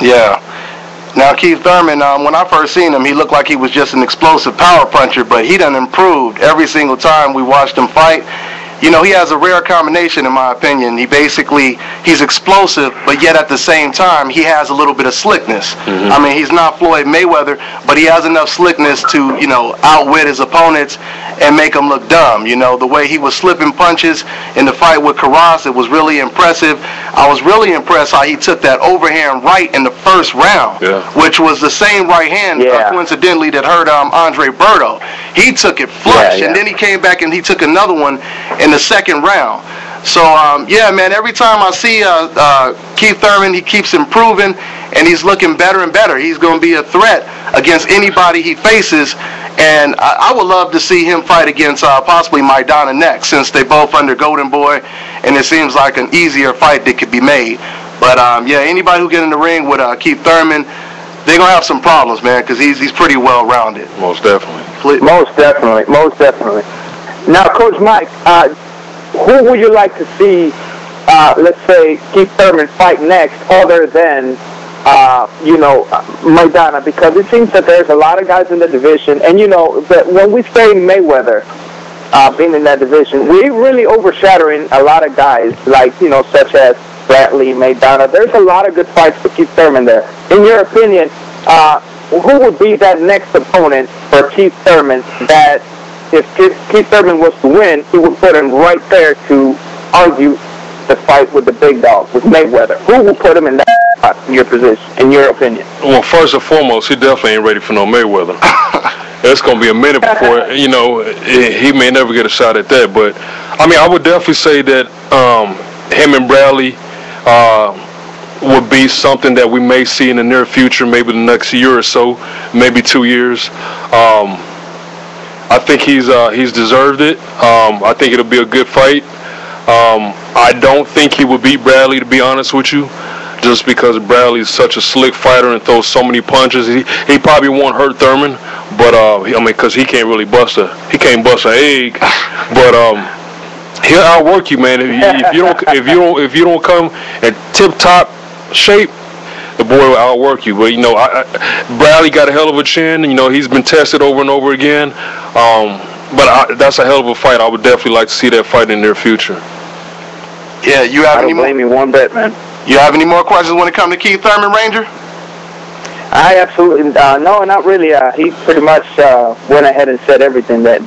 Yeah. Now, Keith Thurman, when I first seen him, he looked like he was just an explosive power puncher, but he done improved every single time we watched him fight. You know, he has a rare combination, in my opinion. He's explosive, but yet at the same time, he has a little bit of slickness. Mm-hmm. I mean, he's not Floyd Mayweather, but he has enough slickness to, outwit his opponents and make them look dumb. You know, the way he was slipping punches in the fight with Karras, it was really impressive. I was really impressed how he took that overhand right in the first round, which was the same right hand, coincidentally, that hurt Andre Berto. He took it flush, and then he came back and he took another one in the second round. So, man, every time I see Keith Thurman, he keeps improving, and he's looking better and better. He's going to be a threat against anybody he faces, and I would love to see him fight against possibly Maidana next, since they both under Golden Boy, and it seems like an easier fight that could be made. But, anybody who get in the ring with Keith Thurman, they're going to have some problems, man, because he's pretty well-rounded. Most definitely. Most definitely. Now, Coach Mike, who would you like to see, let's say, Keith Thurman fight next other than, Maidana? Because it seems that there's a lot of guys in the division. And, that when we say Mayweather being in that division, we're really overshadowing a lot of guys, like, such as Bradley, Maidana. There's a lot of good fights for Keith Thurman there. In your opinion, who would be that next opponent for Keith Thurman that, if Keith Thurman was to win, he would put him right there to argue the fight with the big dog, with Mayweather? Who will put him in that spot, in your position, in your opinion? Well, first and foremost, he definitely ain't ready for no Mayweather. It's going to be a minute before, he may never get a shot at that. But, I would definitely say that him and Bradley would be something that we may see in the near future, maybe the next year or so, maybe 2 years. I think he's deserved it. I think it'll be a good fight. I don't think he would beat Bradley, to be honest with you, just because Bradley's such a slick fighter and throws so many punches. He probably won't hurt Thurman, but because he can't really bust an egg, but he'll outwork you, man. If you don't come in tip-top shape, the boy will outwork you. But Bradley got a hell of a chin. He's been tested over and over again. But that's a hell of a fight. I would definitely like to see that fight in the near future. Yeah, you have any more? I don't blame you one bit, man. You have any more questions when it comes to Keith Thurman, Ranger? I absolutely no, not really. He pretty much went ahead and said everything that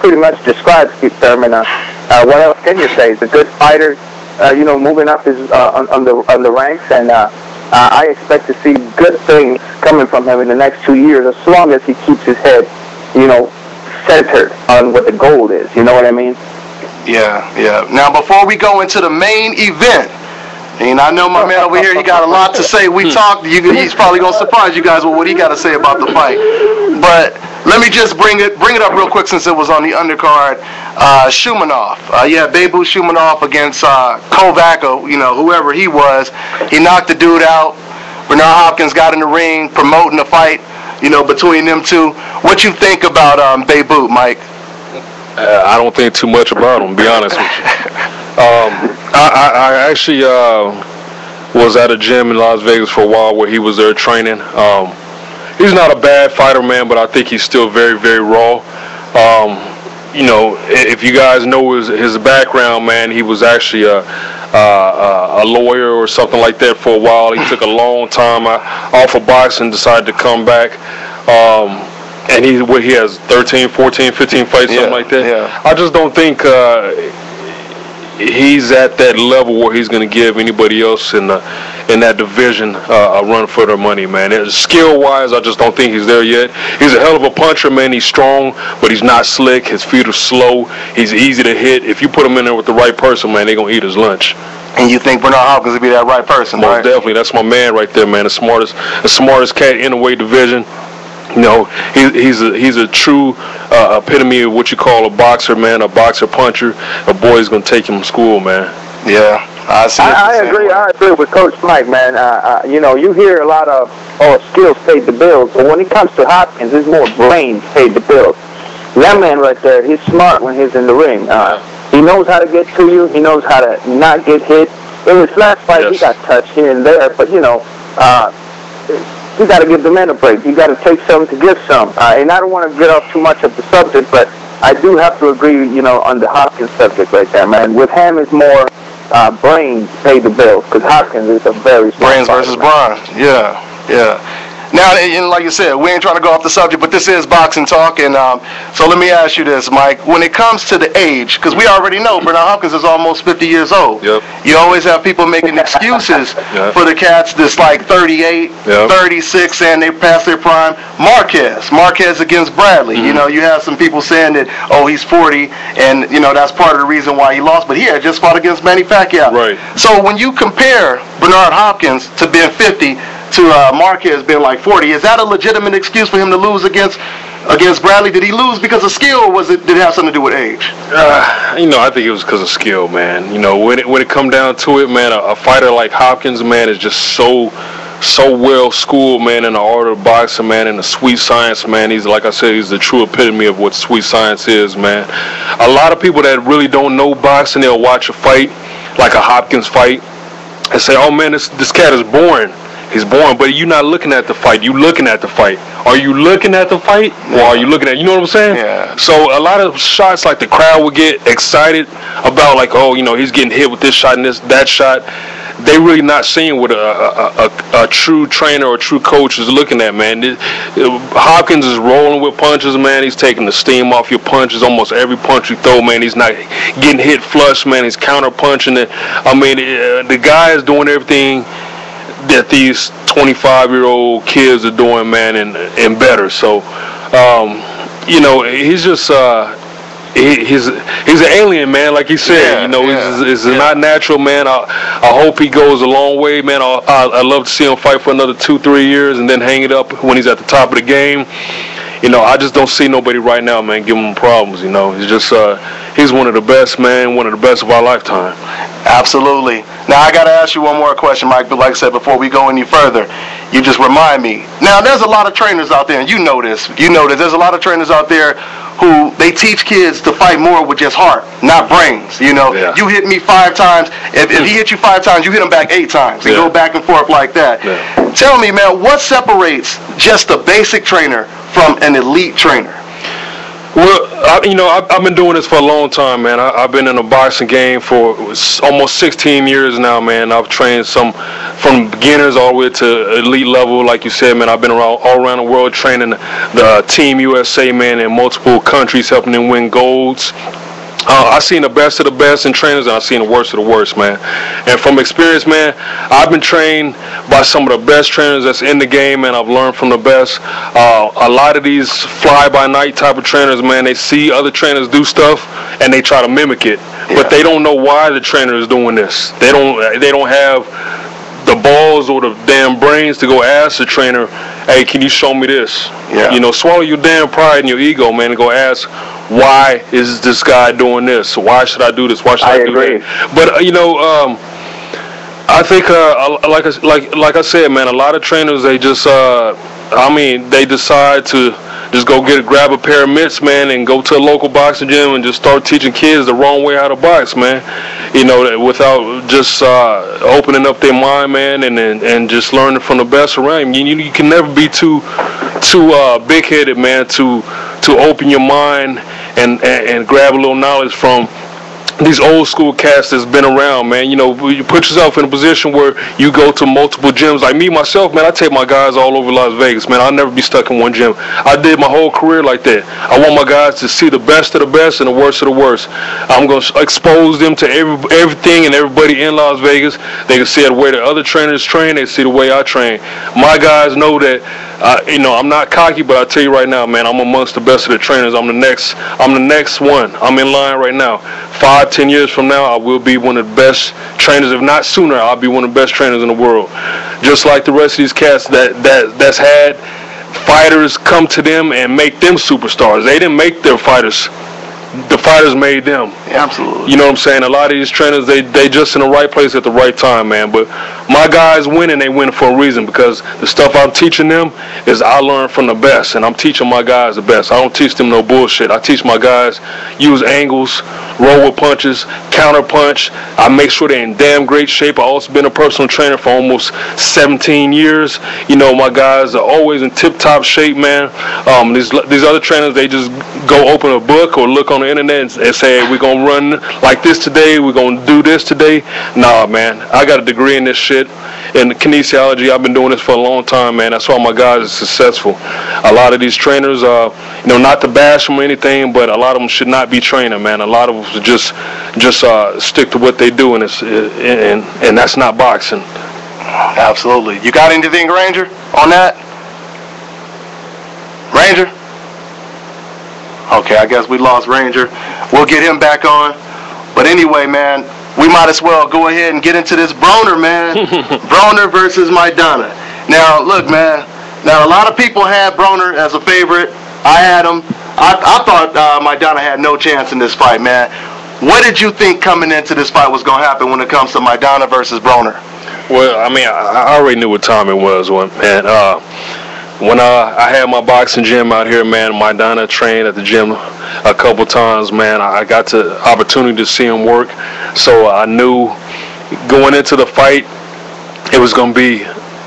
pretty much describes Keith Thurman. What else can you say? He's a good fighter. Moving up his on the ranks, and I expect to see good things coming from him in the next 2 years, as long as he keeps his head, centered on what the goal is. You know what I mean? Yeah. Now, before we go into the main event, and I know my man over here, he got a lot to say. We talked. He's probably gonna surprise you guys with what he got to say about the fight. But let me just bring it up real quick, since it was on the undercard. Shumanov, Bebu Shumanov against Kovac, whoever he was. He knocked the dude out. Bernard Hopkins got in the ring, promoting the fight, between them two. What you think about Bebu, Mike? I don't think too much about him, to be honest with you. I actually was at a gym in Las Vegas for a while where he was there training. He's not a bad fighter, man, but I think he's still very, very raw. If you guys know his background, man, he was actually a lawyer or something like that for a while. He took a long time off of boxing, decided to come back. And he has 13, 14, 15 fights, something like that. Yeah. I just don't think he's at that level where he's going to give anybody else in that division a run for their money, man. Skill-wise, I just don't think he's there yet. He's a hell of a puncher, man. He's strong, but he's not slick. His feet are slow. He's easy to hit. If you put him in there with the right person, man, they're going to eat his lunch. And you think Bernard Hopkins would be that right person, Most right? Definitely. That's my man right there, man. The smartest cat in the weight division. He's a true epitome of what you call a boxer, man, a boxer puncher. A boy's gonna take him to school, man. Yeah, I agree. I agree with Coach Mike, man. You hear a lot of skills paid the bills, but when it comes to Hopkins, it's more brains paid the bills. That man right there, he's smart when he's in the ring. He knows how to get to you. He knows how to not get hit. In his last fight, he got touched here and there, but You got to give the men a break. You got to take some to give some. And I don't want to get off too much of the subject, but I do have to agree, on the Hopkins subject right there, man. With him, it's more brains pay the bills, because Hopkins is a very smart brains versus brawn. Yeah. Now, and like you said, we ain't trying to go off the subject, but this is boxing talk, and so let me ask you this, Mike. When it comes to the age, because we already know Bernard Hopkins is almost 50 years old. Yep. You always have people making excuses for the cats that's like 38, 36, and they past their prime. Marquez against Bradley. Mm-hmm. You have some people saying that, he's 40, and, that's part of the reason why he lost, but he had just fought against Manny Pacquiao. Right. So when you compare Bernard Hopkins to being 50, to Marquez being like 40. Is that a legitimate excuse for him to lose against Bradley? Did he lose because of skill, or did it have something to do with age? I think it was because of skill, man. When it come down to it, man, a fighter like Hopkins, man, is just so well schooled, man, in the art of boxing, man, in the sweet science, man. He's, like I said, he's the true epitome of what sweet science is, man. A lot of people that really don't know boxing, they'll watch a fight, like a Hopkins fight, and say, oh, man, this cat is boring. He's boring, but you're not looking at the fight. You're looking at the fight. Are you looking at the fight, or are you looking at? You know what I'm saying? Yeah. So a lot of shots, like the crowd would get excited about, like, he's getting hit with this shot and that shot. They really not seeing what a true trainer or a true coach is looking at, man. Hopkins is rolling with punches, man. He's taking the steam off your punches. Almost every punch you throw, man, he's not getting hit flush, man. He's counter punching it. I mean, the guy is doing everything that these 25-year-old kids are doing, man, and better. So, he's just he's an alien, man. Like he said, he's not natural, man. I hope he goes a long way, man. I love to see him fight for another 2-3 years and then hang it up when he's at the top of the game. I just don't see nobody right now, man, giving him problems. He's just he's one of the best, man, one of the best of our lifetime. Absolutely. Now, I got to ask you one more question, Mike, but like I said, before we go any further, you just remind me. Now, there's a lot of trainers out there, and you know this. There's a lot of trainers out there who they teach kids to fight more with just heart, not brains. You hit me 5 times. If he hit you 5 times, you hit him back 8 times. And go back and forth like that. Yeah. Tell me, man, what separates just a basic trainer from an elite trainer? Well, I've been doing this for a long time, man. I've been in the boxing game for almost 16 years now, man. I've trained some from beginners all the way to elite level, like you said, man. I've been all around the world training the Team USA, man, in multiple countries, helping them win golds. I've seen the best of the best in trainers, and I've seen the worst of the worst, man. And from experience, man, I've been trained by some of the best trainers that's in the game, and I've learned from the best. A lot of these fly-by-night type of trainers, man, they see other trainers do stuff, and they try to mimic it. Yeah. But they don't know why the trainer is doing this. They don't have the balls or the damn brains to go ask the trainer, hey, can you show me this? Yeah. Swallow your damn pride and your ego, man, and go ask, why is this guy doing this? Why should I do this? Why should I do that? But I think like I said, man, a lot of trainers, they just they decide to just grab a pair of mitts, man, and go to a local boxing gym and just start teaching kids the wrong way how to box, man. Without just opening up their mind, man, and just learning from the best around. You can never be too big-headed, man, to open your mind and grab a little knowledge from these old school cats that's been around, man. You put yourself in a position where you go to multiple gyms. Like me, myself, man, I take my guys all over Las Vegas, man. I'll never be stuck in one gym. I did my whole career like that. I want my guys to see the best of the best and the worst of the worst. I'm going to expose them to everything and everybody in Las Vegas. They can see the way the other trainers train. They see the way I train. My guys know that, I'm not cocky, but I tell you right now, man, I'm amongst the best of the trainers. I'm the next one. I'm in line right now. 5-10 years from now, I will be one of the best trainers. If not sooner, I'll be one of the best trainers in the world. Just like the rest of these cats that's had fighters come to them and make them superstars. They didn't make their fighters the fighters made them. Yeah, absolutely. You know what I'm saying? A lot of these trainers, they just in the right place at the right time, man. But my guys win, and they win for a reason, because the stuff I'm teaching them is I learned from the best, and I'm teaching my guys the best. I don't teach them no bullshit. I teach my guys use angles, roll with punches, counter punch. I make sure they're in damn great shape. I've also been a personal trainer for almost 17 years. You know, my guys are always in tip-top shape, man. These other trainers, they just go open a book or look on the internet and say, hey, we're going to run like this today, we're going to do this today. Nah, man, I got a degree in this shit. In kinesiology, I've been doing this for a long time, man. That's why my guys are successful. A lot of these trainers, you know, not to bash them or anything, but a lot of them should not be training, man. A lot of them should just stick to what they do, and that's not boxing. Absolutely. You got anything, Ranger, on that? Ranger? Okay, I guess we lost Ranger. We'll get him back on. But anyway, man, we might as well go ahead and get into this Broner, man. Broner versus Maidana. Now, look, man. Now, a lot of people had Broner as a favorite. I had him. I thought Maidana had no chance in this fight, man. What did you think coming into this fight was going to happen when it comes to Maidana versus Broner? Well, I mean, I already knew what time it was, man. When I had my boxing gym out here, man, Maidana trained at the gym a couple times, man. I got the opportunity to see him work, so I knew going into the fight it was going to be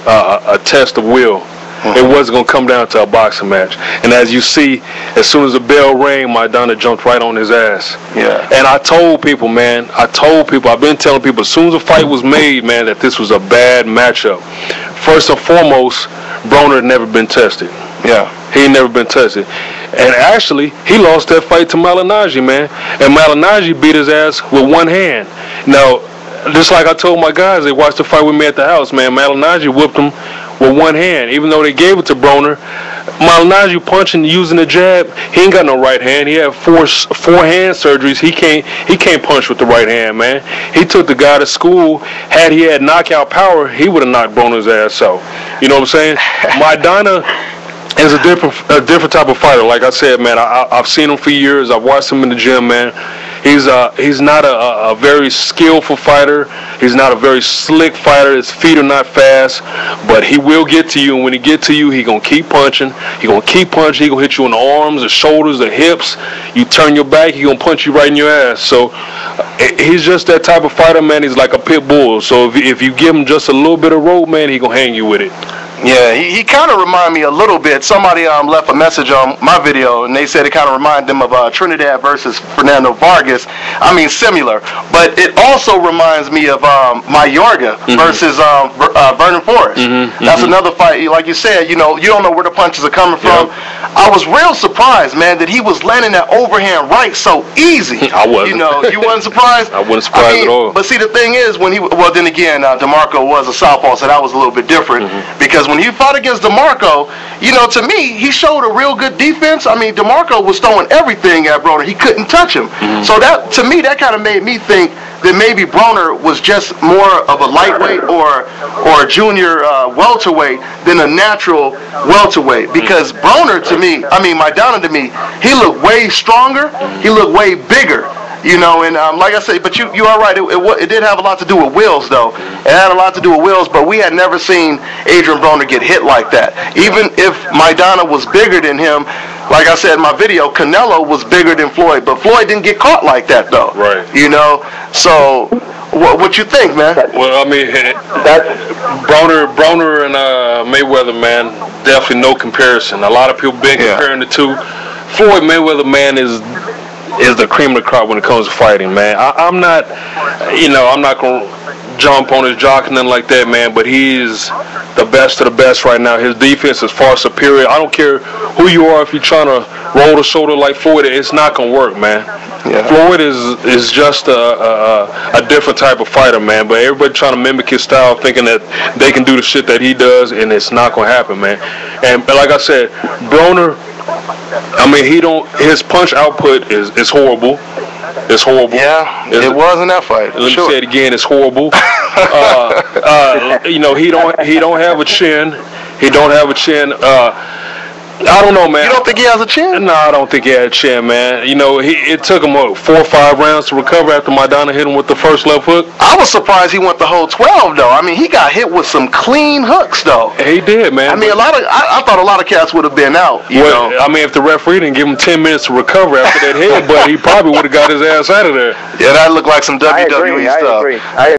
a test of will. Mm-hmm. It wasn't going to come down to a boxing match. And as you see, as soon as the bell rang, Maidana jumped right on his ass. Yeah. And I told people, man, I've been telling people as soon as the fight was made, man, that this was a bad matchup. First and foremost, Broner had never been tested. Yeah. He had never been tested. And actually, he lost that fight to Maidana, man. And Maidana beat his ass with one hand. Now, just like I told my guys, they watched the fight with me at the house, man. Maidana whipped him with one hand. Even though they gave it to Broner, Maidana punching, using the jab, he ain't got no right hand. He had four hand surgeries. He can't punch with the right hand, man. He took the guy to school. Had he had knockout power, he would have knocked Broner's ass out. You know what I'm saying? Maidana is a different type of fighter. Like I said, man, I've seen him for years. I've watched him in the gym, man. He's not a very skillful fighter. He's not a very slick fighter. His feet are not fast, but he will get to you. And when he get to you, he gonna keep punching. He gonna keep punching. He gonna hit you in the arms, the shoulders, the hips. You turn your back, he gonna punch you right in your ass. So he's just that type of fighter, man. He's like a pit bull. So if you give him just a little bit of rope, man, he gonna hang you with it. Yeah, he kind of reminded me a little bit. Somebody left a message on my video, and they said it kind of reminded them of Trinindad versus Fernando Vargas. I mean, similar. But it also reminds me of Mayorga versus Vernon Forrest. That's another fight. Like you said, you know, you don't know where the punches are coming from. I was real surprised, man, that he was landing that overhand right so easy. I wasn't. You know, you wasn't surprised? I wasn't surprised at all. But see, the thing is, then again, DeMarco was a southpaw, so that was a little bit different. Because when he fought against DeMarco, you know, to me, he showed a real good defense. I mean, DeMarco was throwing everything at Broner. He couldn't touch him. So that, to me, that kind of made me think that maybe Broner was just more of a lightweight or a junior welterweight than a natural welterweight. Because Broner, to me, Maidana to me, he looked way stronger. He looked way bigger. You know, and like I say, but you are right. It did have a lot to do with wills, though. It had a lot to do with wills, but we had never seen Adrian Broner get hit like that. Even if Maidana was bigger than him, like I said in my video, Canelo was bigger than Floyd, but Floyd didn't get caught like that, though. Right. You know, so what you think, man? Well, I mean, Broner and Mayweather, man, definitely no comparison. A lot of people been comparing the two. Floyd Mayweather, man, is the cream of the crop when it comes to fighting, man. I'm not going to jump on his jock and nothing like that, man, but he's the best of the best right now. His defense is far superior. I don't care who you are. If you're trying to roll the shoulder like Floyd, it's not going to work, man. Yeah. Floyd is just a different type of fighter, man, but everybody trying to mimic his style, thinking that they can do the shit that he does, and it's not going to happen, man. And like I said, Broner, I mean, his punch output is horrible. It's horrible. Yeah, it was in that fight. Let me say it again. It's horrible. You know, he don't have a chin. He don't have a chin. I don't know, man. You don't think he has a chin? No, I don't think he had a chin, man. You know, it took him, 4 or 5 rounds to recover after Maidana hit him with the first left hook. I was surprised he went the whole 12, though. I mean, he got hit with some clean hooks, though. He did, man. I mean, I thought a lot of cats would have been out, you know. I mean, if the referee didn't give him 10 minutes to recover after that head, but he probably would have got his ass out of there. Yeah, that looked like some WWE stuff. I agree.